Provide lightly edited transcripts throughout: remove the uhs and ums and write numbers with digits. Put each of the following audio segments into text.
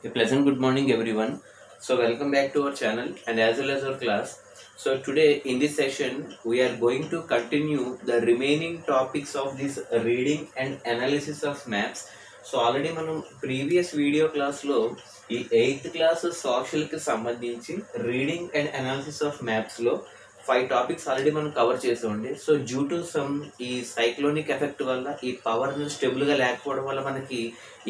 A pleasant good morning, everyone. So, welcome back to our channel and as well as our class. So, today in this session, we are going to continue the remaining topics of this reading and analysis of maps. So already మనం previous video క్లాస్లో ఈ 8th class సోషల్కి సంబంధించి reading and analysis of మ్యాప్స్లో 5 topics already మనం cover చేసామండి. So due to some ఈ cyclonic effect వల్ల ఈ పవర్ స్టెబుల్గా లేకపోవడం వల్ల మనకి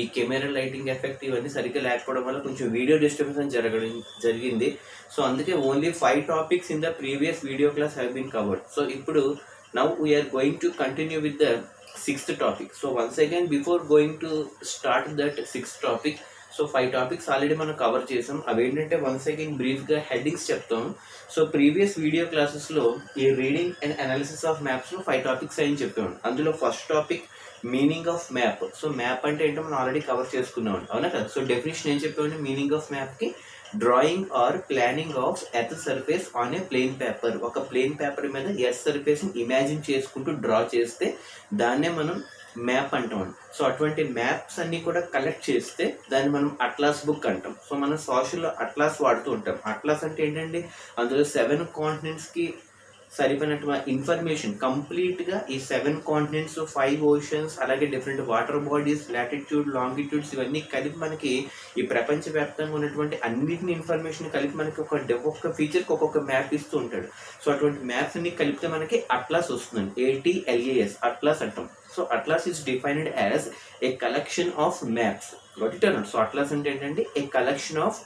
ఈ కెమెరా లైటింగ్ ఎఫెక్ట్ ఇవన్నీ సరిగ్గా లేకపోవడం వల్ల కొంచెం వీడియో డిస్టర్బెన్స్ జరిగింది. సో అందుకే only 5 topics in the previous video class have been covered. So ఇప్పుడు now we are going to continue with the 6th topic. So once again before going to start that 6th topic, so 5 topics already మనం cover చేసాం. అవి ఏంటంటే once again బ్రీఫ్గా headings చెప్తాం. So previous video క్లాసెస్లో ఈ reading and analysis of మ్యాప్స్లో 5 topics అని చెప్పాము. అందులో first topic meaning of map. So map అంటే ఏంటో మనం ఆల్రెడీ కవర్ చేసుకున్నాం, అవునా కదా. సో డెఫినేషన్ ఏం చెప్పామంటే మీనింగ్ ఆఫ్ మ్యాప్కి drawing or planning of earth surface on a plane paper. ఒక ప్లేన్ పేపర్ మీద ఎర్త్ సర్ఫేస్ని ఇమాజిన్ చేసుకుంటూ డ్రా చేస్తే దాన్నే మనం మ్యాప్ అంటాం. సో అటువంటి మ్యాప్స్ అన్ని కూడా కలెక్ట్ చేస్తే దాన్ని మనం అట్లాస్ బుక్ అంటాం. సో మనం సోషల్లో అట్లాస్ వాడుతూ ఉంటాం. అట్లాస్ అంటే ఏంటంటే అందులో 7 కాంటినెంట్స్కి సరిపోయినట్టు ఇన్ఫర్మేషన్ కంప్లీట్గా ఈ 7 కాంటినెంట్స్, 5 ఓషన్స్, అలాగే different water bodies, latitude, longitudes ఇవన్నీ కలిపి మనకి ఈ ప్రపంచవ్యాప్తంగా ఉన్నటువంటి అన్నిటిని ఇన్ఫర్మేషన్ కలిపి మనకి ఒక్కొక్క ఫీచర్కి ఒక్కొక్క మ్యాప్ ఇస్తూ ఉంటాడు. సో అటువంటి మ్యాప్స్ అన్ని కలిపితే మనకి అట్లాస్ వస్తుంది. ATLAS అట్లాస్ అంటాం. So atlas is defined as a collection of maps. What it అన్నాడు. సో అట్లాస్ అంటే ఏంటంటే ఏ కలెక్షన్ ఆఫ్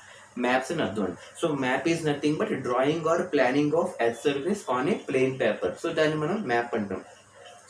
మ్యాప్స్ అని అర్థం. So map is nothing but drawing or planning of earth surface on a plane paper. So దాన్ని మనం map అంటాం.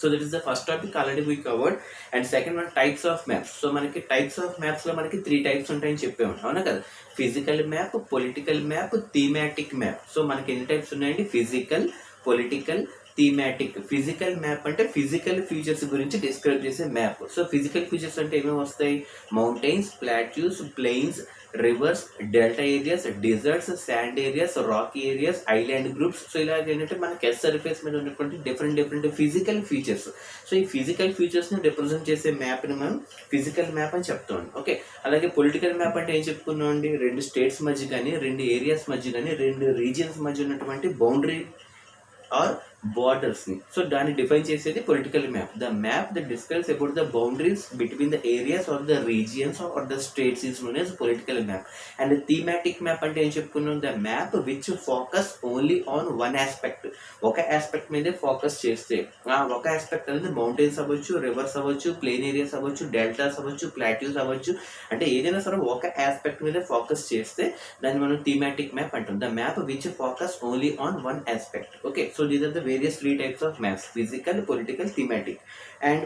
So that is the first topic already we covered. And second one types of maps. So మనకి types of మ్యాప్స్లో మనకి 3 types ఉంటాయని చెప్పాము, అవునా కదా. Physical map, political map, thematic map. So మనకి ఎన్ని టైప్స్ ఉన్నాయండి? Physical, political, thematic. Physical map అంటే ఫిజికల్ ఫీచర్స్ గురించి డిస్క్రైబ్ చేసే మ్యాప్. సో ఫిజికల్ ఫీచర్స్ అంటే ఏమేమి వస్తాయి? Mountains, plateaus, plains, rivers, delta areas, deserts, sand areas, rocky areas, island groups. So ఇలా ఏంటంటే మనకి ఎర్త్ సర్ఫేస్ మీద ఉన్నటువంటి డిఫరెంట్ ఫిజికల్ ఫీచర్స్. సో ఈ ఫిజికల్ ఫీచర్స్ని రిప్రజెంట్ చేసే మ్యాప్ని మనం ఫిజికల్ మ్యాప్ అని చెప్తాం. ఓకే. అలాగే పొలిటికల్ మ్యాప్ అంటే ఏం చెప్పుకున్నాం అండి? 2 స్టేట్స్ మధ్య కానీ, 2 ఏరియాస్ మధ్య కానీ, 2 రీజియన్స్ మధ్య ఉన్నటువంటి బౌండరీ ఆర్ బోర్డర్స్ని. సో దాన్ని డిఫైన్ చేసేది political map. The map that describes about the boundaries between the areas or the regions or the states is known as political map. And thematic map అంటే ఏం చెప్పుకున్నాం? The map which focus only on one aspect. ఒక aspect మీదే focus చేస్తే ఆ ఒక aspect అనేది mountains అవ్వచ్చు, రివర్స్ అవ్వచ్చు, ప్లేన్ ఏరియాస్ అవ్వచ్చు, డెల్టాస్ అవ్వచ్చు, ప్లాట్యూస్ అవ్వచ్చు. అంటే ఏదైనా సరే ఒక ఆస్పెక్ట్ మీదే ఫోకస్ చేస్తే దాన్ని మనం థీమాటిక్ మ్యాప్ అంటాం. The map which focus only on one aspect. Okay. So these are the various 3 types of maps: physical, political, thematic. And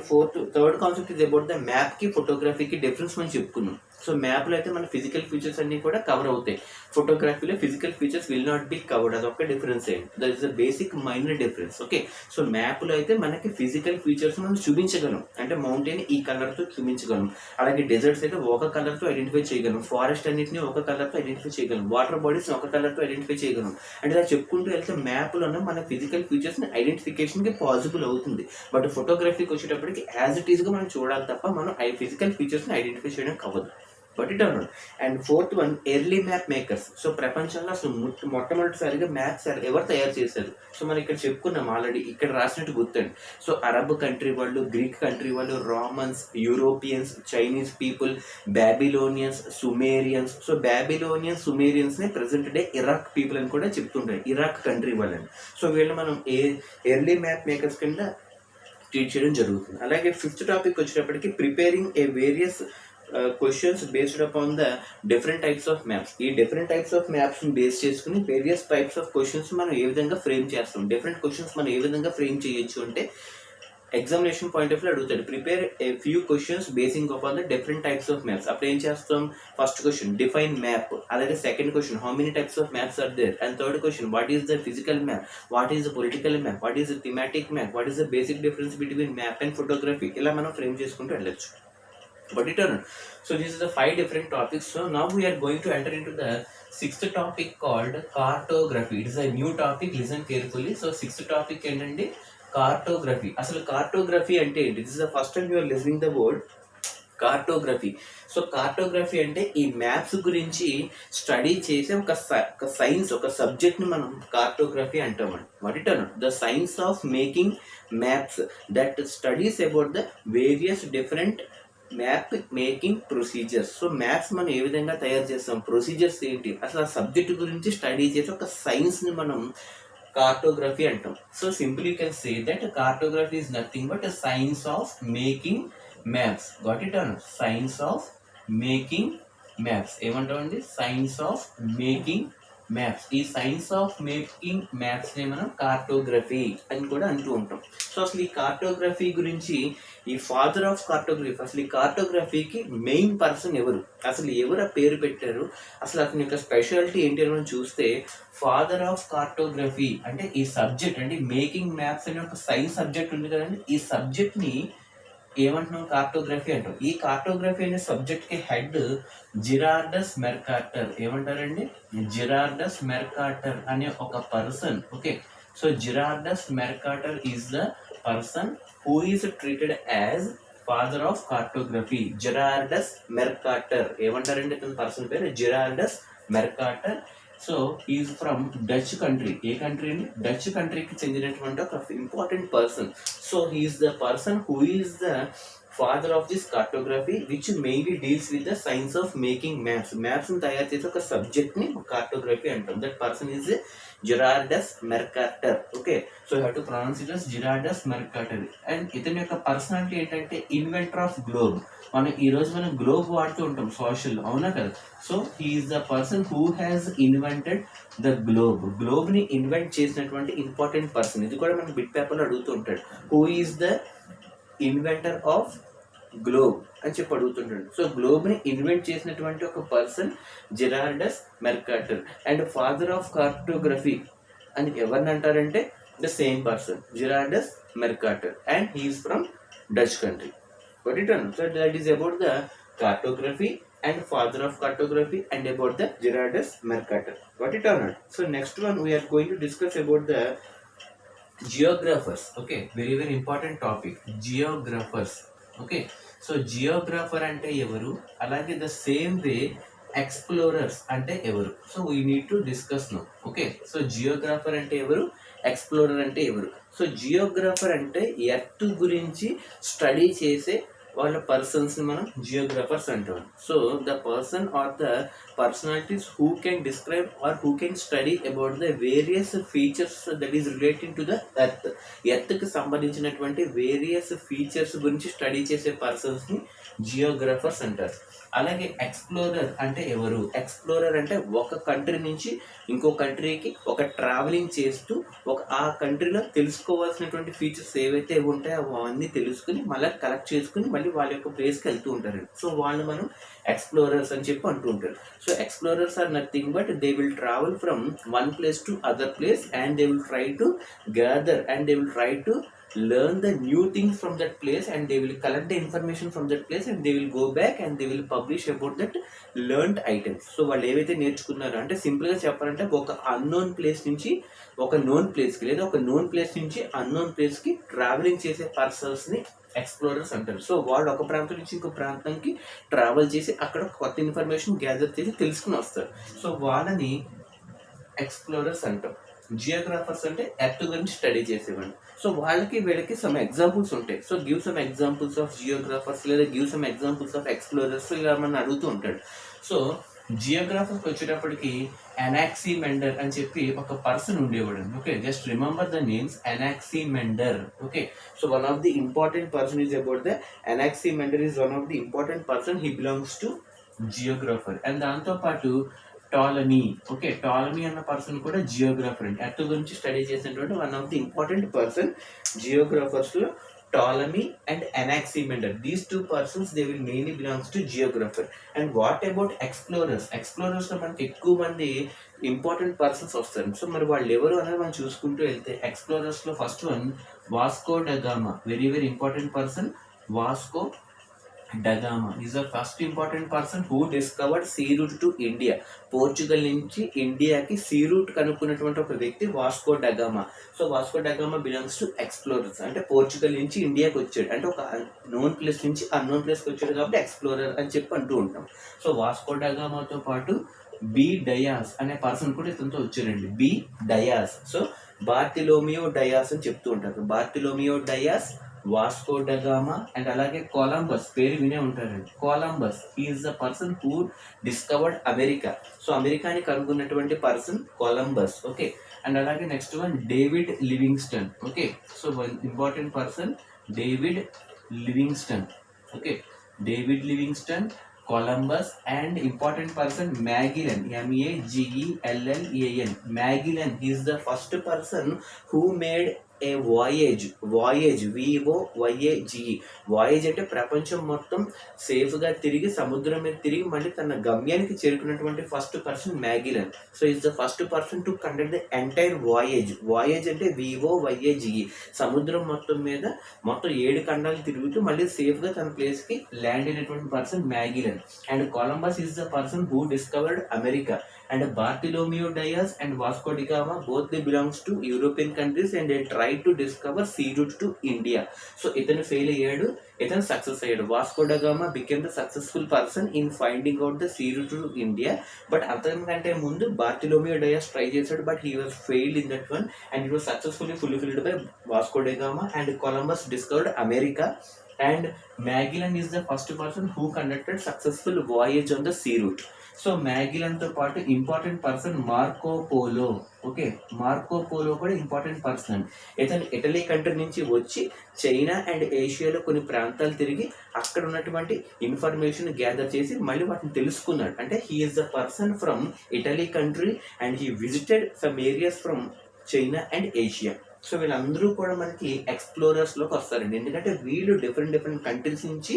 third concept is about the map की photography की difference మనం చెప్పుకున్నాం. So మ్యాప్లో అయితే మన physical features అన్నీ కూడా cover అవుతాయి. ఫోటోగ్రఫీలో physical features will not be covered. అదొక డిఫరెన్స్ ఏంటి? That is the basic minor difference. Okay. So మ్యాప్లో అయితే మనకి ఫిజికల్ ఫీచర్స్ మనం చూపించగలం. అంటే మౌంటైన్ ఈ కలర్తో చూపించగలం. అలాగే డెజర్ట్స్ అయితే ఒక కలర్తో ఐడెంటిఫై చేయగలం. ఫారెస్ట్ అన్నింటినీ ఒక కలర్తో ఐడెంటిఫై చేయగలం. వాటర్ బాడీస్ ఒక కలర్తో ఐడెంటిఫై చేయగలం. అంటే ఇలా చెప్పుకుంటూ వెళ్తే మ్యాప్లోనే మన ఫిజికల్ ఫీచర్స్ని ఐడెంటిఫికేషన్కి పాసిబుల్ అవుతుంది. బట్ ఫోటోగ్రఫీకి వచ్చేటప్పటికి యాజ్ ఇట్ ఈస్గా మనం చూడాలి తప్ప మనం ఫిజికల్ ఫీచర్స్ని ఐడెంటిఫై చేయడం అవ్వదు. బట్ ఇట్ అన్నాడు. And fourth one early map makers. So ప్రపంచంలో అసలు మొట్టమొదటిసారిగా మ్యాప్స్ ఎవరు తయారు చేశారు? సో మనం ఇక్కడ చెప్పుకున్నాం ఆల్రెడీ, ఇక్కడ రాసినట్టు గుర్తండి. సో అరబ్ కంట్రీ వాళ్ళు, గ్రీక్ కంట్రీ వాళ్ళు, Romans, Europeans, Chinese people, Babylonians, Sumerians. So Babylonians, సుమేరియన్స్ని ప్రెసెంట్ డే ఇరాక్ పీపుల్ అని కూడా చెప్తుంటారు, ఇరాక్ కంట్రీ వాళ్ళని. సో వీళ్ళు మనం ఎర్లీ మ్యాప్ మేకర్స్ కింద ట్రీట్ చేయడం జరుగుతుంది. అలాగే 5th టాపిక్ వచ్చేటప్పటికి preparing a various questions based upon the different types of maps. ఈ డిఫరెంట్ టైప్స్ ఆఫ్ మ్యాప్స్ని బేస్ చేసుకుని వేరియస్ టైప్స్ ఆఫ్ క్వశ్చన్స్ మనం ఏ విధంగా ఫ్రేమ్ చేస్తాం, డిఫరెంట్ క్వశ్చన్స్ మనం ఏ విధంగా ఫ్రేమ్ చేయొచ్చు అంటే ఎగ్జామినేషన్ పాయింట్ ఆఫ్ వ్యూ అడుగుతాడు. Prepare a few questions basing upon the different types of maps. అప్పుడు ఏం చేస్తాం? First question define map. అలాగే second question how many types of maps are there. And third question what is the physical map, what is the political map, what is the thematic map, what is the basic difference between map and photography. ఇలా మనం frame చేసుకుంటూ వెళ్ళొచ్చు. But it are. So this is the 5 different topics. So now we are going to enter into the 6th topic called cartography. It is a new topic. Listen carefully. So 6th topic ఏంటంటే cartography. అసలు cartography అంటే ఏంటి? This is the first time you are listening the word cartography. So cartography అంటే ఈ maps గురించి study చేసే ఒక science, ఒక సబ్జెక్ట్ని మనం కార్టోగ్రఫీ అంటామండి. What it an the science of making maps that studies about the various different map making procedures. So maps మనం ఏ విధంగా తయారు చేస్తాం, ప్రొసీజర్స్ ఏంటి, అసలు ఆ సబ్జెక్ట్ గురించి స్టడీ చేసి ఒక సైన్స్ని మనం కార్టోగ్రఫీ అంటాం. So simple you can say that cartography is nothing but science of making maps. Got it అన్ సైన్స్ ఆఫ్ మేకింగ్ మ్యాప్స్. ఏమంటామండి, సైన్స్ ఆఫ్ మేకింగ్ మ్యాప్స్. ఈ సైన్స్ ఆఫ్ మేకింగ్ మ్యాప్స్ని మనం కార్టోగ్రఫీ అని కూడా అంటూ ఉంటాం. సో అసలు ఈ కార్టోగ్రఫీ గురించి, ఈ ఫాదర్ ఆఫ్ కార్టోగ్రఫీ, అసలు ఈ కార్టోగ్రఫీకి మెయిన్ పర్సన్ ఎవరు, అసలు ఎవరు ఆ పేరు పెట్టారు, అసలు అతని యొక్క స్పెషాలిటీ ఏంటి అని మనం చూస్తే, ఫాదర్ ఆఫ్ కార్టోగ్రఫీ అంటే ఈ సబ్జెక్ట్ అంటే మేకింగ్ మ్యాప్స్ అనే ఒక సైన్స్ సబ్జెక్ట్ ఉంది కదండి, ఈ సబ్జెక్ట్ని ఏమంటున్నాం, కార్టోగ్రఫీ అంటాం. ఈ కార్టోగ్రఫీ అనే సబ్జెక్ట్ కి హెడ్ జిరార్డస్ మెర్కాటర్. ఏమంటారండి, జిరార్డస్ మెర్కాటర్ అనే ఒక person. Okay, so Gerardus Mercator is the person who is treated as father of cartography. Gerardus Mercator ఏమంటారండి, అతని పర్సన్ పేరు Gerardus Mercator. So is from Dutch country. ఏ కంట్రీ అండి, డచ్ కంట్రీకి చెందినటువంటి ఒక important person. So he is the person who is the father of this cartography which mainly deals with the science of making maps. మ్యాప్స్ని తయారు చేసే ఒక సబ్జెక్ట్ని కార్టోగ్రఫీ అంటాం. That person is Gerardus Mercator. Okay, so you have to pronounce it as Gerardus Mercator. And ఇతని యొక్క personality ఏంటంటే inventor of globe. మనం గ్లోబ్ వాడుతూ ఉంటాం సోషల్, అవునా కదా. So he is the person who has invented the globe. గ్లోబ్ని invent చేసినటువంటి ఇంపార్టెంట్ పర్సన్. ఇది కూడా మనకి బిట్ పేపర్లో అడుగుతూ ఉంటాడు, who is the inventor of globe అని చెప్పి అడుగుతుంటాడు. సో గ్లోబ్ని ఇన్వెంట్ చేసినటువంటి ఒక person Gerardus Mercator. And father of cartography అని ఎవరిని అంటారంటే the same person, Gerardus Mercator, and he is from Dutch country. Got it? So that is about the cartography and father of cartography and about the Gerardus Mercator. Got it or not? So next one we are going to discuss about the geographers. Okay, very important topic, geographers. Okay, so geographer ante evaru, alage the same way explorers ante evaru. So we need to discuss now. Okay, so geographer ante evaru, explorer అంటే ఎవరు. So geographer అంటే earth గురించి study చేసే వాళ్ళ పర్సన్స్ని మనం geographers అంటాం. So the person or the personalities who can describe or who can study about the various features that is relating to the earth. ఎర్త్కి సంబంధించినటువంటి వేరియస్ ఫీచర్స్ గురించి స్టడీ చేసే పర్సన్స్ని జియోగ్రాఫర్స్ అంటారు. అలాగే ఎక్స్ప్లోరర్ అంటే ఎవరు, ఎక్స్ప్లోరర్ అంటే ఒక కంట్రీ నుంచి ఇంకో కంట్రీకి ఒక ట్రావెలింగ్ చేస్తూ ఆ కంట్రీలో తెలుసుకోవాల్సినటువంటి ఫీచర్స్ ఏవైతే ఉంటాయో అవన్నీ తెలుసుకుని మళ్ళీ కలెక్ట్ చేసుకుని మళ్ళీ వాళ్ళ యొక్క ప్లేస్కి వెళ్తూ ఉంటారు. సో వాళ్ళు మనం ఎక్స్ప్లోరర్స్ అని చెప్పి అంటూ ఉంటారు. So explorers are nothing but they will travel from one place to other place and they will try to gather and they will try to learn the new things from that place and they will collect the information from that place and they will go back and they will publish about that learned items. So వాళ్ళు ఏవైతే నేర్చుకున్నారో అంటే సింపుల్గా చెప్పాలంటే ఒక unknown place నుంచి ఒక known ప్లేస్కి లేదా ఒక నోన్ ప్లేస్ నుంచి అన్నోన్ ప్లేస్కి ట్రావెలింగ్ చేసే పర్సన్స్ని ఎక్స్ప్లోరర్స్ అంటారు. సో వాళ్ళు ఒక ప్రాంతం నుంచి ఇంకో ప్రాంతానికి ట్రావెల్ చేసి అక్కడ కొత్త ఇన్ఫర్మేషన్ గ్యాదర్ చేసి తెలుసుకుని వస్తారు. సో వాళ్ళని ఎక్స్ప్లోరర్స్ అంటాం. జియోగ్రాఫర్స్ అంటే ఎర్త్ గురించి స్టడీ చేసేవాళ్ళు. సో వాళ్ళకి వీళ్ళకి సమ్ ఎగ్జాంపుల్స్ ఉంటాయి. So give some examples of geographers లేదా give some examples of explorers ఇలా మనం అడుగుతూ ఉంటాడు. సో జియోగ్రాఫర్కి వచ్చేటప్పటికి అనాక్సిమెండర్ అని చెప్పి ఒక పర్సన్ ఉండేవాడు. Okay, just remember the names, Anaximander. Okay, so one of the important person is about the Anaximander is one of the important person, he belongs to geographer. And దాంతోపాటు టాలమీ. ఓకే, టాలమీ అన్న person కూడా geographer అండి. Earth గురించి study చేసినటువంటి one of the important person జియోగ్రాఫర్స్లో Ptolemy and Anaximander. These two persons they will mainly belongs to geographer. And what about explorers? ఎక్స్ప్లోరర్స్లో మనకి ఎక్కువ మంది ఇంపార్టెంట్ పర్సన్స్ వస్తారు. సో మరి వాళ్ళు ఎవరు అనేది మనం చూసుకుంటూ వెళ్తే ఎక్స్ప్లోరర్స్లో first one Vasco da Gama, very important person Vasco da Gama is the first important person who discovered sea route to India. Portugal నుంచి ఇండియాకి సీ రూట్ కనుక్కున్నటువంటి ఒక వ్యక్తి Vasco da Gama. So Vasco da Gama belongs to explorers, అంటే Portugal నుంచి ఇండియాకి వచ్చాడు, అంటే ఒక నోన్ ప్లేస్ నుంచి అన్నోన్ ప్లేస్కి వచ్చాడు కాబట్టి ఎక్స్ప్లోరర్ అని చెప్పి అంటూ ఉంటాం. సో వాస్కో డగామాతో పాటు బి డయాస్ అనే పర్సన్ కూడా ఇతనితో వచ్చారండి. B Dias. So Bartholomew Dias అని చెప్తూ ఉంటారు. Bartholomew Dias, Vasco da Gama and అలాగే కొలంబస్, పేరు వినే ఉంటారండి. Columbus is the person who discovered America. So అమెరికాని కనుగొన్నటువంటి పర్సన్ కొలంబస్. ఓకే. అండ్ అలాగే next one David Livingstone. Okay. So one important person David Livingstone. Okay. David Livingstone, Columbus and important person Magellan, MEAGELLAN. Magellan is the first person who made a voyage. VOYAGE. Voyage అంటే ప్రపంచం మొత్తం సేఫ్గా తిరిగి సముద్రం మీద తిరిగి మళ్ళీ తన గమ్యానికి చేరుకున్నటువంటి first person Magellan. So is the first person to conduct the entire voyage. Voyage అంటే VOYAGE. సముద్రం మొత్తం మీద మొత్తం 7 ఖండాలు తిరుగుతూ మళ్ళీ సేఫ్గా తన ప్లేస్కి ల్యాండ్ అయినటువంటి person Magellan. And Columbus is the person who discovered America. And Bartholomew Dias and Vasco da Gama, both they belongs to European countries and they tried to discover sea route to India. So ఇతను fail అయ్యాడు, ఇతను success అయ్యాడు. Vasco da Gama became the successful person in finding out the sea route to India. But అతనికంటే ముందు Bartholomew Dias try చేశాడు, but he was failed in that one and it was successfully fulfilled by Vasco da Gama. And Columbus discovered America. And Magellan is the first person who conducted successful voyage on the sea route. So మ్యాగిలన్తో పాటు important person Marco Polo. Okay. Marco Polo కూడా important person. ఇతను Italy country నుంచి వచ్చి China and ఏషియాలో కొన్ని ప్రాంతాలు తిరిగి అక్కడ ఉన్నటువంటి ఇన్ఫర్మేషన్ గ్యాదర్ చేసి మళ్ళీ వాటిని తెలుసుకున్నాడు. అంటే he is the person from Italy country and he visited some areas from China and Asia. So వీళ్ళందరూ కూడా మనకి ఎక్స్ప్లోరర్స్లోకి వస్తారండి, ఎందుకంటే వీళ్ళు డిఫరెంట్ కంట్రీస్ నుంచి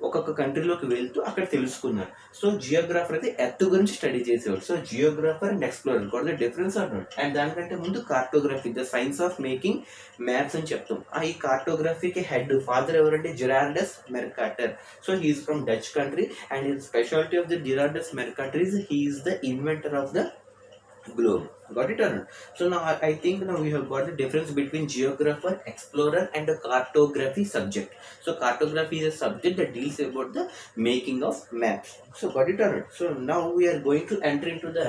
ఒక్కొక్క కంట్రీలోకి వెళ్తూ అక్కడ తెలుసుకున్నారు. సో జియోగ్రాఫర్ అయితే ఎర్త్ గురించి స్టడీ చేసేవారు. So geographer and explorer got the difference or not. And దానికంటే ముందు cartography, the science of making maps అని చెప్తాం. ఈ కార్టోగ్రఫీకి హెడ్ ఫాదర్ ఎవరంటే Gerardus Mercator. So he is from Dutch country and his speciality of the Gerardus Mercator is he is the inventor of the globe. Got it or not? So now I think now we have got the difference between geographer, explorer and a cartography subject. So cartography is a subject that deals about the making of maps. So got it or not? So now we are going to enter into the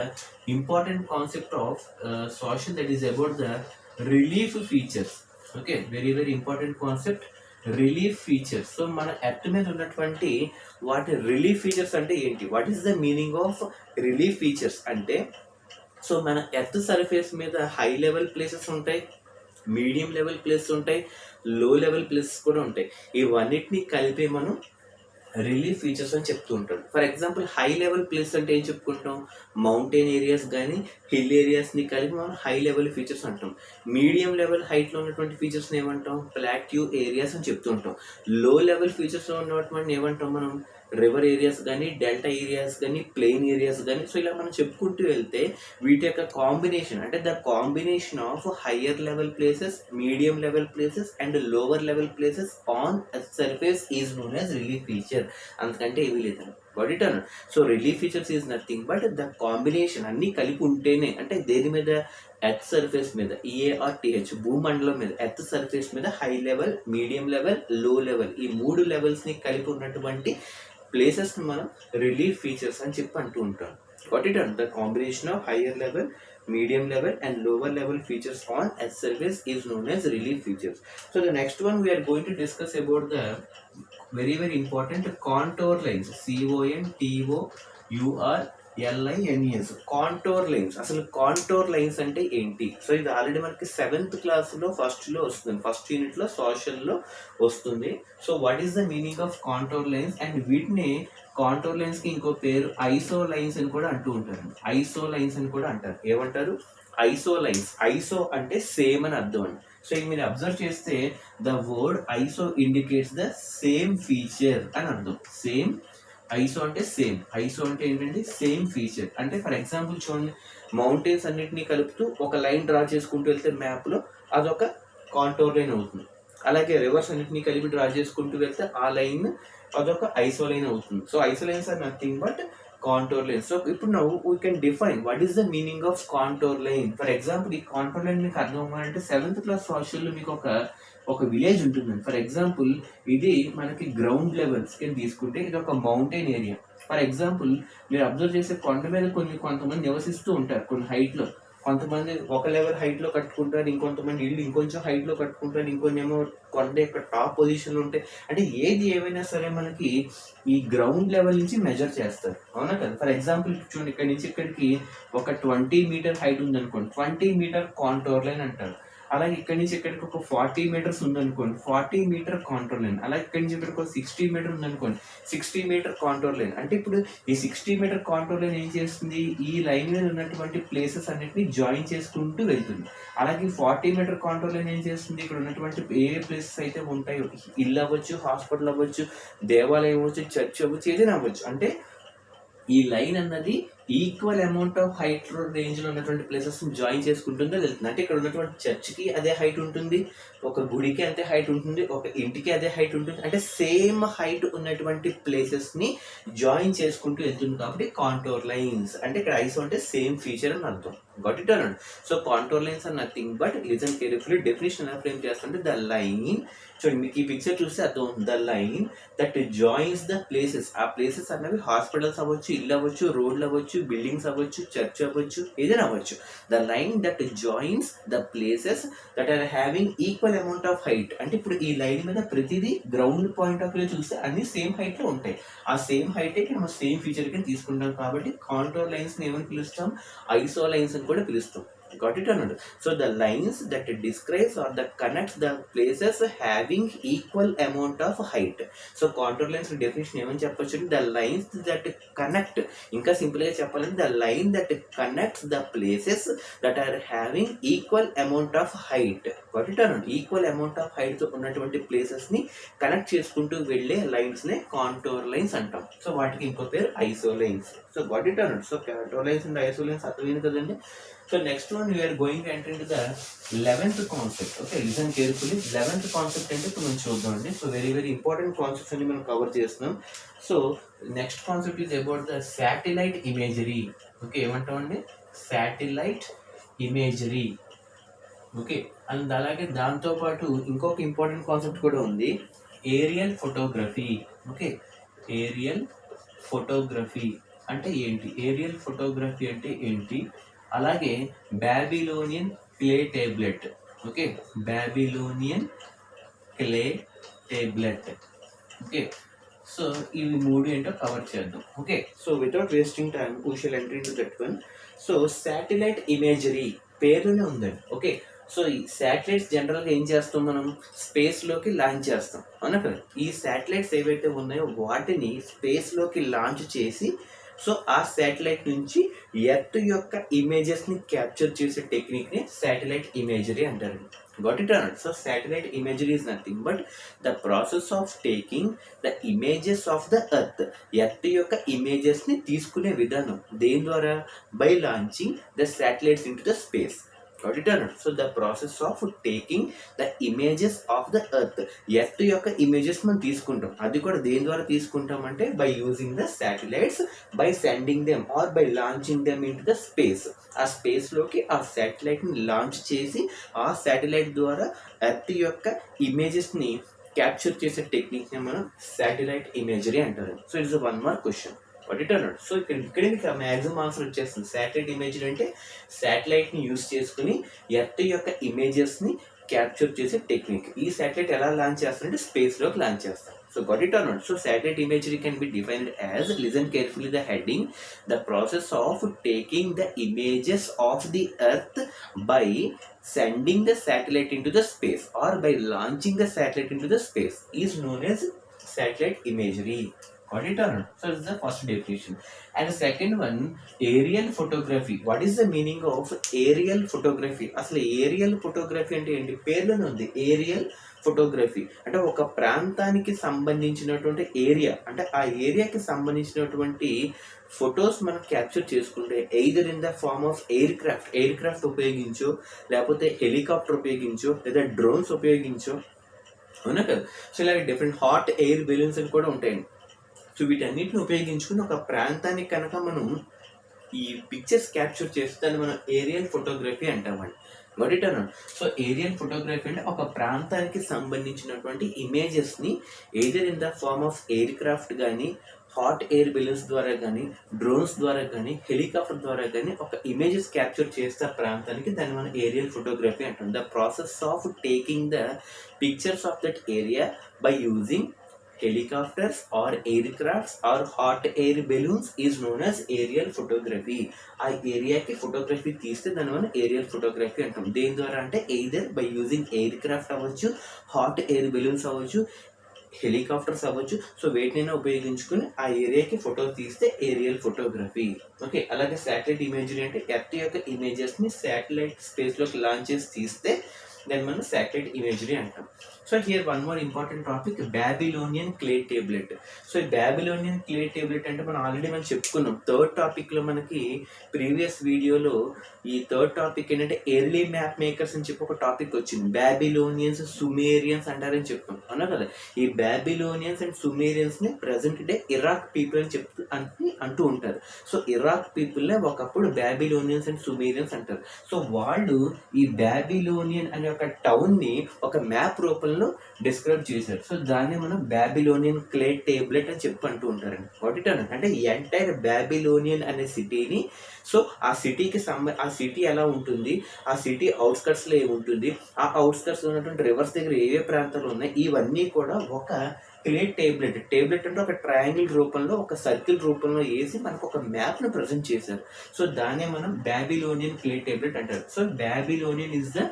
important concept of social, that is about the relief features. Okay, very important concept, relief features. So మన earth మీద ఉన్నటువంటి వాటి relief features అంటే ఏంటి? What is the meaning of relief features అంటే, so మన earth surface మీద high level places ఉంటాయి, మీడియం లెవెల్ ప్లేసెస్ ఉంటాయి, లో లెవెల్ ప్లేసెస్ కూడా ఉంటాయి. ఇవన్నిటిని కలిపి మనం రిలీఫ్ ఫీచర్స్ అని చెప్తూ ఉంటాం. For example high level place అంటే ఏం చెప్పుకుంటాం? మౌంటైన్ ఏరియాస్ కానీ హిల్ ఏరియాస్ని కలిపి మనం హై లెవెల్ ఫీచర్స్ అంటాం. మీడియం లెవెల్ హైట్లో ఉన్నటువంటి ఫీచర్స్ని ఏమంటాం? ప్లాట్యూ ఏరియాస్ అని చెప్తూ ఉంటాం. లో లెవెల్ ఫీచర్స్లో ఉన్నటువంటి ఏమంటాం మనం? రివర్ ఏరియాస్ కానీ, డెల్టా ఏరియాస్ కానీ, ప్లెయిన్ ఏరియాస్ కానీ. సో ఇలా మనం చెప్పుకుంటూ వెళ్తే వీటి యొక్క కాంబినేషన్, అంటే the combination of higher level places, medium level places and lower level places on surface is known as relief feature. అంతకంటే ఏమీ లేదండి. గాట్ ఇట్ అన్న? So relief features is nothing but the combination, అన్నీ కలిపి ఉంటేనే, అంటే దేని మీద? ఎర్త్ సర్ఫేస్ మీద, EARTH భూమండలం మీద, ఎర్త్ సర్ఫేస్ మీద హై లెవెల్, మీడియం లెవెల్, లో లెవెల్, ఈ 3 లెవెల్స్ని కలిపి ఉన్నటువంటి ప్లేసెస్ని మనం రిలీఫ్ ఫీచర్స్ అని చెప్పి అంటూ ఉంటాం. గాట్ ఇట్ అన్న? The combination of higher level, medium level and lower level features on earth surface is known as relief features. So the next one we are going to discuss about the very important contour lines. CONTOURLINES. Contour lines. అసలు contour lines అంటే ఏంటి? So ఇది already మనకి 7th క్లాస్లో ఫస్ట్లో వస్తుంది, first యూనిట్లో సోషల్లో వస్తుంది. So what is the meaning of contour lines? And వీటిని కాంటోర్ లైన్స్కి ఇంకో పేరు ఐసో లైన్స్ అని కూడా అంటూ ఉంటారు. ఐసో లైన్స్ అని కూడా అంటారు. ఏమంటారు? ఐసో లైన్స్. ఐసో అంటే సేమ్ అని అర్థం అండి. సో ఇది మీరు అబ్జర్వ్ చేస్తే the word iso indicates the same feature అని అర్థం. సేమ్, ఐసో అంటే సేమ్. ఐసో అంటే ఏంటంటే సేమ్ ఫీచర్. అంటే ఫర్ ఎగ్జాంపుల్ చూడండి, మౌంటైన్స్ అన్నిటినీ కలుపుతూ ఒక లైన్ డ్రా చేసుకుంటూ వెళ్తే మ్యాప్లో అదొక కాంటోర్ లైన్ అవుతుంది. అలాగే రివర్స్ అన్నిటిని కలిపి డ్రా చేసుకుంటూ వెళ్తే ఆ లైన్ అదొక ఐసోలైన్ అవుతుంది. So isolines are nothing but contour line. So ఇప్పుడు now we can define what is the meaning of contour line. For example ఈ కాంటోర్ లైన్ మీకు అర్థం అవ్వాలంటే 7th క్లాస్ సోషల్లో మీకు ఒక విలేజ్ ఉంటుందండి. ఫర్ ఎగ్జాంపుల్ ఇది మనకి గ్రౌండ్ లెవెల్స్ కింద తీసుకుంటే ఇది ఒక మౌంటైన్ ఏరియా. ఫర్ ఎగ్జాంపుల్ మీరు అబ్జర్వ్ చేసే కొండ మీద కొంతమంది నివసిస్తూ ఉంటారు కొన్ని హైట్లో. కొంతమంది ఒక లెవెల్ హైట్లో కట్టుకుంటారు, ఇంకొంతమంది ఇల్లు ఇంకొంచెం హైట్లో కట్టుకుంటారు, ఇంకొన్ని ఏమో కొండ యొక్క టాప్ పొజిషన్లో ఉంటాయి. అంటే ఏది ఏమైనా సరే మనకి ఈ గ్రౌండ్ లెవెల్ నుంచి మెజర్ చేస్తారు, అవునా కదా. ఫర్ ఎగ్జాంపుల్ చూడండి, ఇక్కడ నుంచి ఇక్కడికి ఒక 20 మీటర్ హైట్ ఉందనుకోండి, 20 మీటర్ కాంటోర్ లైన్ అంటారు. అలాగే ఇక్కడి నుంచి ఇక్కడికి ఒక 40 మీటర్స్ ఉందనుకోండి, 40 మీటర్ కాంటోర్ లైన్. అలాగే ఇక్కడి నుంచి ఇక్కడికి ఒక 60 మీటర్ ఉందనుకోండి, 60 మీటర్ కాంటోర్ లైన్. అంటే ఇప్పుడు ఈ 60 మీటర్ కాంటోర్ లైన్ ఏం చేస్తుంది, ఈ లైన్ మీద ఉన్నటువంటి ప్లేసెస్ అన్నిటిని జాయిన్ చేసుకుంటూ వెళ్తుంది. అలాగే 40 మీటర్ కాంటోర్ లైన్ ఏం చేస్తుంది, ఇక్కడ ఉన్నటువంటి ఏ ప్లేసెస్ అయితే ఉంటాయో, ఇల్లు అవ్వచ్చు, హాస్పిటల్ అవ్వచ్చు, దేవాలయం అవ్వచ్చు, చర్చ్ అవ్వచ్చు, ఏదైనా అవ్వచ్చు, అంటే ఈ లైన్ అన్నది equal amount of height range లో ఉన్నటువంటి ప్లేసెస్ జాయిన్ చేసుకుంటుందో వెళ్తుంది. అంటే ఇక్కడ ఉన్నటువంటి చర్చ్కి అదే హైట్ ఉంటుంది, ఒక గుడికి అంతే హైట్ ఉంటుంది, ఒక ఇంటికి అదే హైట్ ఉంటుంది. అంటే సేమ్ హైట్ ఉన్నటువంటి ప్లేసెస్ ని జాయిన్ చేసుకుంటూ వెళ్తుంది కాబట్టి కాంటోర్ లైన్స్. అంటే ఇక్కడ ఐసో అంటే సేమ్ ఫీచర్ అని అర్థం. గాట్ ఇట్ అనండి. So contour lines are nothing but listen carefully definition ఎలా ఫ్రేమ్ చేస్తుంటే ద లైన్. చూడండి మీకు ఈ పిక్చర్ చూస్తే అర్థం, the line that joins the places. ఆ ప్లేసెస్ అన్నవి హాస్పిటల్స్ అవ్వచ్చు, ఇల్లు అవ్వచ్చు, రోడ్లు అవ్వచ్చు, బిల్డింగ్స్ అవ్వచ్చు, చర్చ్ అవ్వచ్చు, ఏదైనా అవ్వచ్చు. The line that joins the places that are having equal amount of height. అంటే ఇప్పుడు ఈ లైన్ మీద ప్రతిదీ గ్రౌండ్ పాయింట్ ఆఫ్ వ్యూ చూస్తే అన్ని సేమ్ హైట్ లో ఉంటాయి. ఆ సేమ్ హైట్ మనం సేమ్ ఫీచర్ కింద తీసుకుంటాం కాబట్టి కాంటోర్ లైన్స్ ని ఏమని పిలుస్తాం, ఐసో లైన్స్ అని కూడా పిలుస్తాం. Got it or not? So the lines that describes or that connects the places having equal amount of height. So contour lines definition ఏమని చెప్పొచ్చు, the lines that connect, ఇంకా సింపుల్ గా చెప్పాలంటే the line that connects the places that are having equal amount of height. Got it or not? Equal amount of height తో ఉన్నటువంటి places ని connect చేసుకుంటూ వెళ్ళే లైన్స్ నే కాంటోర్ లైన్స్ అంటాం. సో వాటికి ఇంకో పేరు iso lines. So got it or not? So contour lines and iso lines అర్థమైంది కదండి. So next one we are going to enter into the 11th concept. Okay, listen carefully. 11th concept అంటే ఇప్పుడు మనం చూద్దామండి. So very important concepts అన్ని మనం cover చేస్తున్నాం. So next concept is about the satellite imagery. Okay, ఏమంటామండి, satellite imagery. Okay, and అలాగే దాంతోపాటు ఇంకొక ఇంపార్టెంట్ కాన్సెప్ట్ కూడా ఉంది, aerial photography. Okay, aerial photography అంటే ఏంటి, ఏరియల్ ఫోటోగ్రఫీ అంటే ఏంటి, అలాగే Babylonian clay tablet. Okay, Babylonian clay tablet. Okay, so ఇవి మూడు ఏంటో కవర్ చేద్దాం. Okay, so without wasting time we shall enter into that one. So satellite imagery పేరులోనే ఉందండి. ఓకే, సో ఈ శాటిలైట్స్ జనరల్గా ఏం చేస్తాం, మనం స్పేస్లోకి లాంచ్ చేస్తాం, అవునా కదా. ఈ శాటిలైట్స్ ఏవైతే ఉన్నాయో వాటిని స్పేస్లోకి లాంచ్ చేసి సో ఆ శాటిలైట్ నుంచి ఎర్త్ యొక్క ఇమేజెస్ ని క్యాప్చర్ చేసే టెక్నిక్ ని శాటిలైట్ ఇమేజరీ అంటారు. Got it or not? So satellite imagery is nothing but the process of taking the images of the earth. Earth యొక్క ఇమేజెస్ ని తీసుకునే విధానం దేని ద్వారా, by launching the satellites in to the space. Got it or not? So the process of taking the images of the earth. Earth యొక్క images మనం తీసుకుంటాం, అది కూడా దేని ద్వారా తీసుకుంటాం అంటే by using the satellites, by sending them or by launching them into the space. ఆ స్పేస్లోకి ఆ శాటిలైట్ని లాంచ్ చేసి ఆ శాటిలైట్ ద్వారా ఎర్త్ యొక్క ఇమేజెస్ని క్యాప్చర్ చేసే టెక్నిక్ని మనం శాటిలైట్ ఇమేజరీ అంటారు. So it's 1 mark question. What it or not? So ఇక్కడే మీకు మ్యాక్సిమం ఆన్సర్ వచ్చేస్తుంది. శాటిలైట్ ఇమేజరీ అంటే శాటిలైట్ని యూజ్ చేసుకుని ఎర్త్ యొక్క ఇమేజెస్ని క్యాప్చర్ చేసే టెక్నిక్. ఈ శాటిలైట్ ఎలా లాంచ్ చేస్తారంటే స్పేస్లోకి లాంచ్ చేస్తారు. So got it or not? So satellite imagery can be defined as, listen carefully the heading, the process of taking the images of the earth by sending the satellite into the space or by launching the satellite into the space is known as satellite imagery. Got it or not? So this is the first definition. And the second one, aerial photography. What is the meaning of aerial photography? అసలు aerial photography అంటే ఏంటి, పేర్లోనే ఉంది aerial photography. అంటే ఒక ప్రాంతానికి సంబంధించినటువంటి area, అంటే ఆ ఏరియాకి సంబంధించినటువంటి ఫొటోస్ మనం క్యాప్చర్ చేసుకుంటే either in the form of aircraft ఉపయోగించో, లేకపోతే హెలికాప్టర్ ఉపయోగించో, లేదా డ్రోన్స్ ఉపయోగించో, అవునా కదా. సో ఇలాగ డిఫరెంట్ హాట్ ఎయిర్ బెలూన్స్ అని కూడా ఉంటాయండి. సో వీటన్నిటిని ఉపయోగించుకుని ఒక ప్రాంతానికి కనుక మనం ఈ పిక్చర్స్ క్యాప్చర్ చేస్తే దాన్ని మనం ఏరియల్ ఫోటోగ్రఫీ అంటామండి. గొడిటనా. సో ఏరియల్ ఫోటోగ్రఫీ అంటే ఒక ప్రాంతానికి సంబంధించినటువంటి ఇమేజెస్ని either in the form of aircraft కానీ, హాట్ ఎయిర్ బెలూన్స్ ద్వారా కానీ, డ్రోన్స్ ద్వారా కానీ, హెలికాప్టర్ ద్వారా కానీ ఒక ఇమేజెస్ క్యాప్చర్ చేస్తే ఆ ప్రాంతానికి దాన్ని మనం ఏరియల్ ఫోటోగ్రఫీ అంటాం. The process of taking the pictures of that area by using helicopters or aircrafts or hot air balloons is known as aerial photography. ఆ ఏరియాకి ఫోటోగ్రఫీ తీస్తే దాన్ని మనం ఏరియల్ ఫోటోగ్రఫీ అంటాం. దేని ద్వారా అంటే either by using aircraft అవ్వచ్చు, హాట్ ఎయిర్ బెలూన్స్ అవ్వచ్చు, హెలికాప్టర్స్ అవ్వచ్చు. సో వీటినైనా ఉపయోగించుకుని ఆ ఏరియాకి ఫోటో తీస్తే ఏరియల్ ఫోటోగ్రఫీ. ఓకే, అలాగే శాటిలైట్ ఇమేజరీ అంటే ఎర్త్ యొక్క ఇమేజెస్ని శాటిలైట్ స్పేస్లోకి లాంచ్ చేసి తీస్తే దాన్ని మనం శాటిలైట్ ఇమేజరీ అంటాం. So here one more important topic, Babylonian clay tablet. So ఈ బ్యాబిలోనియన్ క్లే టేబ్లెట్ అంటే మనం ఆల్రెడీ మనం చెప్పుకున్నాం థర్డ్ టాపిక్లో. మనకి ప్రీవియస్ వీడియోలో ఈ థర్డ్ టాపిక్ ఏంటంటే ఎర్లీ మ్యాప్ మేకర్స్ అని చెప్పి ఒక టాపిక్ వచ్చింది. బ్యాబిలోనియన్స్, సుమేరియన్స్ అంటారని చెప్తాం అవునా కదా. ఈ బ్యాబిలోనియన్స్ అండ్ సుమేరియన్స్ని ప్రజెంట్ డే ఇరాక్ పీపుల్ అని అంటూ ఉంటారు. సో ఇరాక్ పీపుల్నే ఒకప్పుడు బ్యాబిలోనియన్స్ అండ్ సుమేరియన్స్ అంటారు. సో వాళ్ళు ఈ బ్యాబిలోనియన్ అనే ఒక టౌన్ని ఒక మ్యాప్ రూపంలో డిస్క్రైబ్ చేశారు. సో దాన్ని మనం బ్యాబిలోనియన్ క్లే టేబ్లెట్ అని చెప్పి అంటూ ఉంటారండి. వాట్ ఇట్ అంటే ఎంటైర్ బ్యాబిలోనియన్ అనే సిటీని, సో ఆ సిటీకి ఆ సిటీ ఎలా ఉంటుంది, ఆ సిటీ అవుట్స్కట్స్లో ఏముంటుంది, ఆ అవుట్స్కట్స్లో ఉన్నటువంటి రివర్స్ దగ్గర ఏ ప్రాంతాలు ఉన్నాయి, ఇవన్నీ కూడా ఒక క్లే టేబ్లెట్. టేబ్లెట్ అంటే ఒక ట్రయాంగిల్ రూపంలో, ఒక సర్కిల్ రూపంలో వేసి మనకు ఒక మ్యాప్ను ప్రజెంట్ చేశారు. సో దాన్నే మనం బ్యాబిలోనియన్ క్లే టేబ్లెట్ అంటారు. So Babylonian is the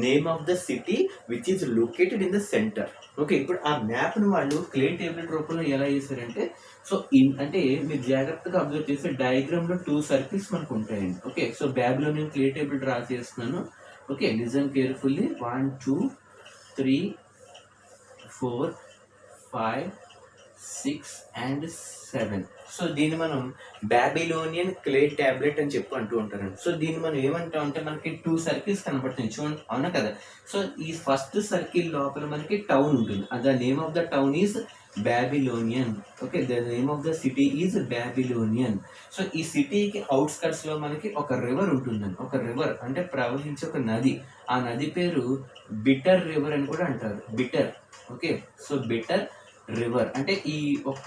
name of the city which is located in the centre. Okay, ఇప్పుడు ఆ మ్యాప్ను వాళ్ళు క్లే టేబ్లెట్ రూపంలో ఎలా చేశారంటే, సో అంటే మీరు జాగ్రత్తగా అబ్జర్వ్ చేస్తే డయాగ్రామ్లో 2 సర్కిల్స్ మనకు ఉంటాయండి. Okay, so Babylonian clay table draw చేస్తున్నాను. Okay, listen carefully. 1 2 3 4 5 6 and 7. So దీన్ని మనం బ్యాబిలోనియన్ క్లే టాబ్లెట్ అని చెప్పి అంటూ ఉంటారండి. సో దీన్ని మనం ఏమంటాం అంటే మనకి 2 సర్కిల్స్ కనబడుతుంది చూడండి, అవునా కదా. సో ఈ ఫస్ట్ సర్కిల్ లోపల మనకి టౌన్ ఉంటుంది. The name of the town is Babylonian. Okay, the name of the city is Babylonian. So ఈ సిటీకి అవుట్స్కట్స్ లో మనకి ఒక రివర్ ఉంటుందండి. ఒక రివర్ అంటే ప్రవహించే ఒక నది. ఆ నది పేరు బిటర్ రివర్ అని కూడా అంటారు. Bitter. Okay, so bitter river అంటే ఈ ఒక్క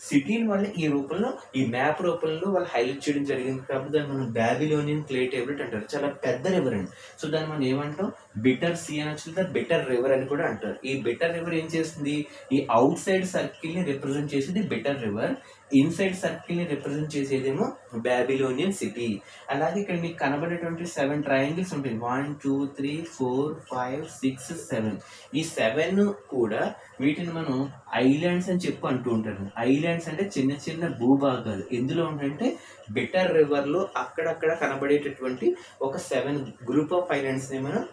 సిటీని వాళ్ళు ఈ రూపంలో, ఈ మ్యాప్ రూపంలో వాళ్ళు హైలైట్ చేయడం జరిగింది కాబట్టి దాన్ని మనం బ్యాబిలోనియన్ క్లే టేబ్లెట్ అంటారు. చాలా పెద్ద రివర్ అండి. సో దాన్ని మనం ఏమంటాం, బిటర్ సీ అని వచ్చింది, బిటర్ రివర్ అని కూడా అంటారు. ఈ బిటర్ రివర్ ఏం చేస్తుంది, ఈ అవుట్ సైడ్ సర్కిల్ ని రిప్రజెంట్ చేసేది బిటర్ రివర్, ఇన్సైడ్ సర్కిల్ ని రిప్రజెంట్ చేసేదేమో బ్యాబిలోనియన్ సిటీ. అలాగే ఇక్కడ మీకు కనబడేటువంటి 7 ట్రయాంగిల్స్ ఉంటాయి. 1 2 3 4 5 6 7. ఈ 7 కూడా వీటిని మనం ఐలాండ్స్ అని చెప్పి అంటూ ఉంటారు. ఐలాండ్స్ అంటే చిన్న చిన్న భూభాగాలు. ఎందులో ఉంటే బిటర్ రివర్ లో అక్కడక్కడ కనబడేటటువంటి ఒక 7 గ్రూప్ ఆఫ్ ఐలాండ్స్ ని మనం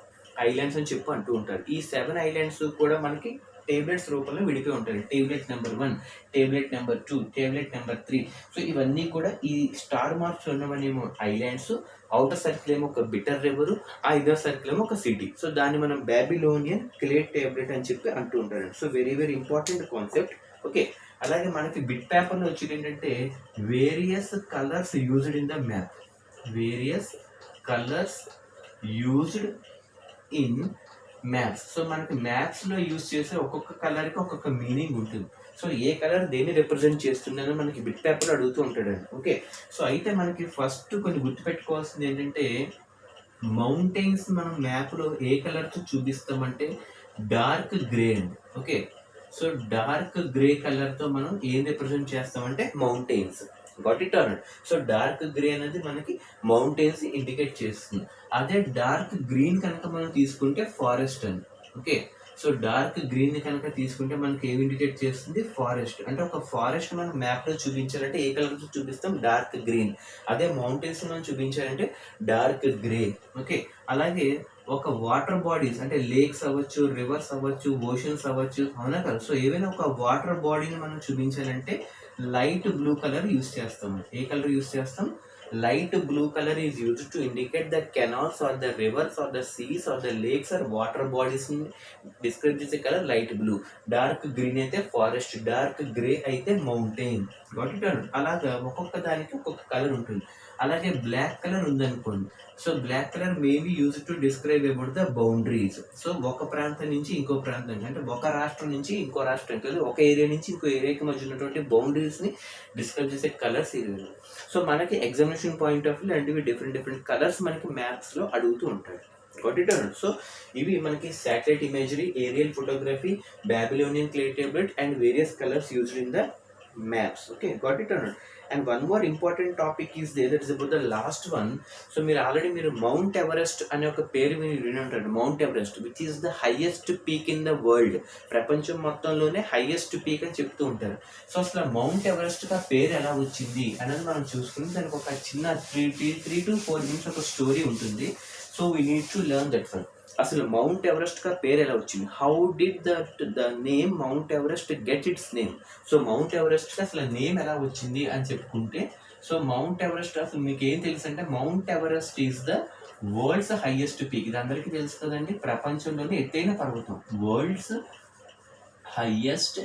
ఐలాండ్స్ అని చెప్పి అంటూ ఉంటారు. ఈ 7 ఐలాండ్స్ కూడా మనకి టేబ్లెట్స్ రూపంలో విడిపోయి ఉంటాయి. Tablet number 1, tablet number 2, tablet number 3. So ఇవన్నీ కూడా ఈ స్టార్ మార్క్స్ ఉన్నవనేమో ఐలాండ్స్, అవుటర్ సర్కిల్ ఏమో ఒక బిటర్ రివర్, ఆ ఇన్నర్ సర్కిల్ ఏమో ఒక సిటీ. సో దాన్ని మనం బ్యాబిలోనియన్ క్లే టేబ్లెట్ అని చెప్పి అంటూ ఉంటారు. So very very important concept. Okay, అలాగే మనకి బిట్ పేపర్లో వచ్చేది ఏంటంటే various colours used in the map. Various colours used in maps. So మనకి మ్యాప్స్లో యూజ్ చేసే ఒక్కొక్క కలర్కి ఒక్కొక్క మీనింగ్ ఉంటుంది. సో ఏ కలర్ దేన్ని రిప్రజెంట్ చేస్తుందని మనకి బిట్ పేపర్లో అడుగుతూ ఉంటాడండి. ఓకే, సో అయితే మనకి ఫస్ట్ కొన్ని గుర్తుపెట్టుకోవాల్సింది ఏంటంటే, మౌంటైన్స్ మనం మ్యాప్లో ఏ కలర్తో చూపిస్తామంటే డార్క్ గ్రే అండి. ఓకే, సో డార్క్ గ్రే కలర్తో మనం ఏం రిప్రజెంట్ చేస్తామంటే mountains. Got it are. So dark grey అనేది మనకి మౌంటైన్స్ ఇండికేట్ చేస్తుంది. అదే డార్క్ గ్రీన్ కనుక మనం తీసుకుంటే ఫారెస్ట్ అని. ఓకే, సో డార్క్ గ్రీన్ కనుక తీసుకుంటే మనకి ఏమి ఇండికేట్ చేస్తుంది, ఫారెస్ట్. అంటే ఒక ఫారెస్ట్ మనం మ్యాప్లో చూపించాలంటే ఏ కలర్తో చూపిస్తాం, డార్క్ గ్రీన్. అదే మౌంటైన్స్ మనం చూపించాలంటే డార్క్ గ్రే. ఓకే, అలాగే ఒక వాటర్ బాడీస్ అంటే లేక్స్ అవ్వచ్చు, రివర్స్ అవ్వచ్చు, ఓషన్స్ అవ్వచ్చు, అవునా కదా. సో ఏవైనా ఒక వాటర్ బాడీని మనం చూపించాలంటే లైట్ బ్లూ కలర్ యూస్ చేస్తాం. ఏ కలర్ యూస్ చేస్తాం, light blue color is used to indicate the canals or the rivers or the seas or the lakes or water bodies ని describe చేసే colour light blue. Dark green అయితే forest, dark grey అయితే mountain. Got it? అలాగా ఒక్కొక్క దానికి ఒక్కొక్క colour ఉంటుంది. అలాగే బ్లాక్ కలర్ ఉందనుకోండి, so black colour maybe use to describe about the boundaries. So ఒక ప్రాంతం నుంచి ఇంకో ప్రాంతం, అంటే ఒక రాష్ట్రం నుంచి ఇంకో రాష్ట్రానికి, ఒక ఏరియా నుంచి ఇంకో ఏరియాకి మధ్య ఉన్నటువంటి బౌండరీస్ని డిస్క్రైబ్ చేసే కలర్స్ ఇవి. సో మనకి ఎగ్జామినేషన్ పాయింట్ ఆఫ్ వ్యూ లాంటివి డిఫరెంట్ కలర్స్ మనకి మ్యాప్స్లో అడుగుతూ ఉంటాడు. సో ఇవి మనకి satellite imagery, aerial photography, Babylonian clay tablet and various colours used in the maps. Okay, got it or not? And one more important topic is there, that is about the last one. So మీరు already mount Everest అనే ఒక పేరు మీరు విని ఉంటారు. Mount Everest which is the highest peak in the world. ప్రపంచం మొత్తంలోనే highest peak అని చెప్తూ ఉంటారు. సో అసలు మౌంట్ ఎవరెస్ట్ ఆ పేరు ఎలా వచ్చింది అనేది మనం చూసుకుని దానికి ఒక చిన్న 3 to 4 minutes ఒక స్టోరీ ఉంటుంది. So we need to learn that one. అసలు మౌంట్ ఎవరెస్ట్ కా పేరు ఎలా వచ్చింది? How did the name mount Everest get its name? So Mount Everest అసలు నేమ్ ఎలా వచ్చింది అని చెప్పుకుంటే, సో మౌంట్ ఎవరెస్ట్ అసలు మీకు ఏం తెలుసు అంటే, mount Everest is the world's highest peak. ఇది అందరికీ తెలుసు కదండి, ప్రపంచంలోనే ఎత్తైన పర్వతం, వరల్డ్స్ హైయెస్ట్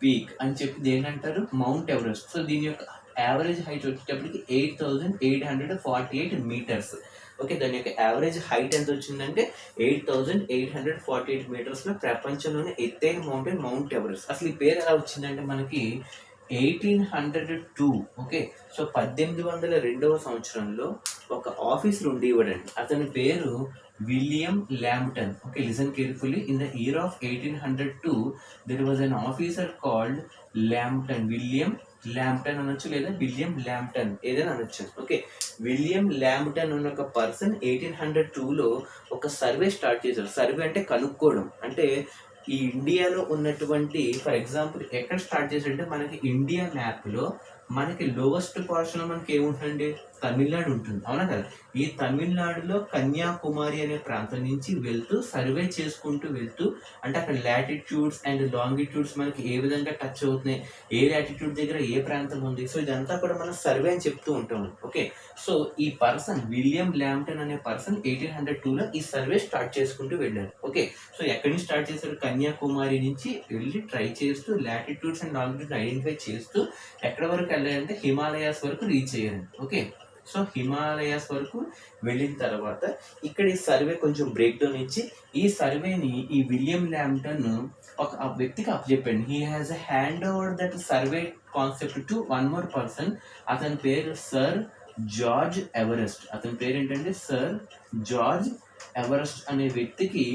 పీక్ అని చెప్పి దేని అంటారు? Mount Everest. సో దీని యొక్క యావరేజ్ హైట్ వచ్చేటప్పటికి 8,848 మీటర్స్. ఓకే, దాని యొక్క యావరేజ్ హైట్ ఎంత వచ్చిందంటే 8,848 మీటర్స్లో ప్రపంచంలోనే ఎత్తైన మౌంటైన్ మౌంట్ ఎవరెస్ట్. అసలు ఈ పేరు ఎలా వచ్చిందంటే మనకి 1802. ఓకే, సో 1802వ సంవత్సరంలో ఒక ఆఫీసర్ ఉండేవాడండి. అతని పేరు William Lampton. Okay, listen carefully. In the year of 1802 there was an officer called Lampton. William Lampton అనొచ్చు, లేదా విలియం ల్యాంప్టన్ ఏదైనా అనొచ్చు. ఓకే, విలియం ల్యాంప్టన్ అన్న ఒక పర్సన్ 1802లో ఒక సర్వే స్టార్ట్ చేశారు. సర్వే అంటే కనుక్కోవడం. అంటే ఈ ఇండియాలో ఉన్నటువంటి, ఫర్ ఎగ్జాంపుల్ ఎక్కడ స్టార్ట్ చేశారంటే, మనకి ఇండియా మ్యాప్లో మనకి లోవెస్ట్ పోర్షన్లో మనకి ఏముంటుందండి? తమిళనాడు ఉంటుంది, అవునా కదా? ఈ తమిళనాడులో కన్యాకుమారి అనే ప్రాంతం నుంచి వెళ్తూ సర్వే చేసుకుంటూ వెళ్తూ, అంటే అక్కడ లాటిట్యూడ్స్ అండ్ లాంగిట్యూడ్స్ మనకి ఏ విధంగా టచ్ అవుతున్నాయి, ఏ లాటిట్యూడ్ దగ్గర ఏ ప్రాంతం ఉంది, సో ఇదంతా కూడా మనం సర్వే అని చెప్తూ ఉంటాము. ఓకే, సో ఈ పర్సన్ విలియం ల్యాంప్టన్ అనే పర్సన్ 1802లో ఈ సర్వే స్టార్ట్ చేసుకుంటూ వెళ్ళారు. ఓకే, సో ఎక్కడి నుంచి స్టార్ట్ చేశారు? కన్యాకుమారి నుంచి వెళ్ళి ట్రై చేస్తూ లాటిట్యూడ్స్ అండ్ లాంగిట్యూడ్స్ ఐడెంటిఫై చేస్తూ ఎక్కడ వరకు వెళ్ళారంటే హిమాలయాస్ వరకు రీచ్ అయ్యారు. ఓకే, సో హిమాలయాస్ వరకు వెళ్ళిన తర్వాత ఇక్కడ ఈ సర్వే కొంచెం బ్రేక్ డౌన్ ఇచ్చి, ఈ సర్వేని ఈ విలియం ల్యాంప్టన్ ఒక వ్యక్తికి అప్పచెప్పాడు. He has hand over that survey concept to one more person. అతని పేరు సర్ జార్జ్ ఎవరెస్ట్. అతని పేరు ఏంటంటే సర్ జార్జ్ ఎవరెస్ట్ అనే వ్యక్తికి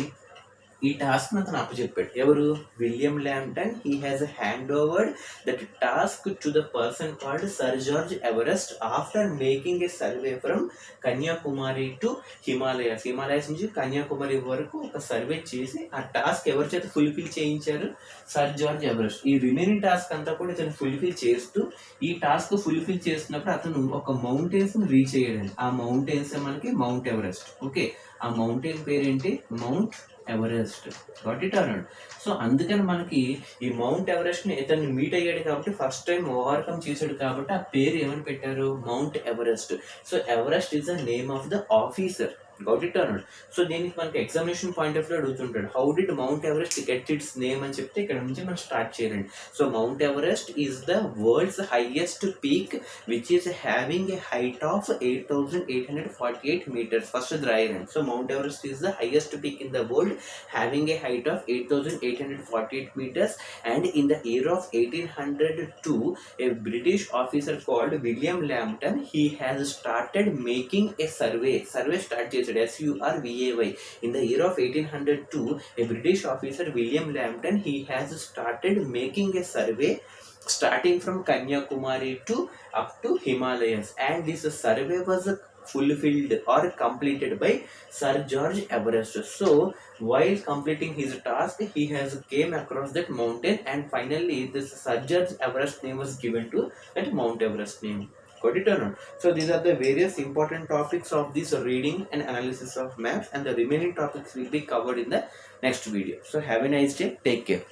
ఈ టాస్క్ అతను అప్పచెప్పాడు. ఎవరు? William Lampton. He has handed over that task to the person called sir George Everest after making a survey from Kanyakumari to Himalayas. Himalayas నుంచి కన్యాకుమారి వరకు ఒక సర్వే చేసి ఆ టాస్క్ ఎవరి చేత ఫుల్ఫిల్ చేయించారు? Sir George Everest. ఈ రిమైనింగ్ టాస్క్ అంతా కూడా ఇతను ఫుల్ఫిల్ చేస్తూ, ఈ టాస్క్ ఫుల్ఫిల్ చేస్తున్నప్పుడు అతను ఒక మౌంటైన్స్ రీచ్ అయ్యాడు. ఆ మౌంటైన్స్ మనకి మౌంట్ ఎవరెస్ట్. ఓకే, ఆ మౌంటైన్ పేరేంటి? Mount Everest. Got it or not? So అందుకని మనకి ఈ మౌంట్ ఎవరెస్ట్ ని ఇతన్ని మీట్ అయ్యాడు కాబట్టి, ఫస్ట్ టైం ఓవర్కమ్ చేశాడు కాబట్టి ఆ పేరు ఏమని పెట్టారు? Mount Everest. So Everest is the name of the officer. Got it or not? So దీనికి మనకి ఎగ్జామినేషన్ పాయింట్ ఆఫ్ వ్యూ అడుగుతుంటాడు, how did Mount Everest get its name అని చెప్తే ఇక్కడ నుంచి మనం స్టార్ట్ చేయాలండి. So Mount Everest is the world's highest peak which is having a height of 8,848 meters. First రాయాలండి. So Mount Everest is the highest peak in the world having a height of 8,848 meters, and in the year of 1802 a British officer called William Lambton, he has started making a survey start చేశాడు. SURVAY. In the year of 1802 a British officer William Lambton, he has started making a survey starting from Kanyakumari to up to Himalayas, and this survey was fulfilled or completed by Sir George Everest. So while completing his task, he has came across that mountain, and finally this Sir George Everest name was given to that Mount Everest name. Got it or not? So these are the various important topics of this reading and analysis of maps, and the remaining topics will be covered in the next video. So have a nice day. Take care.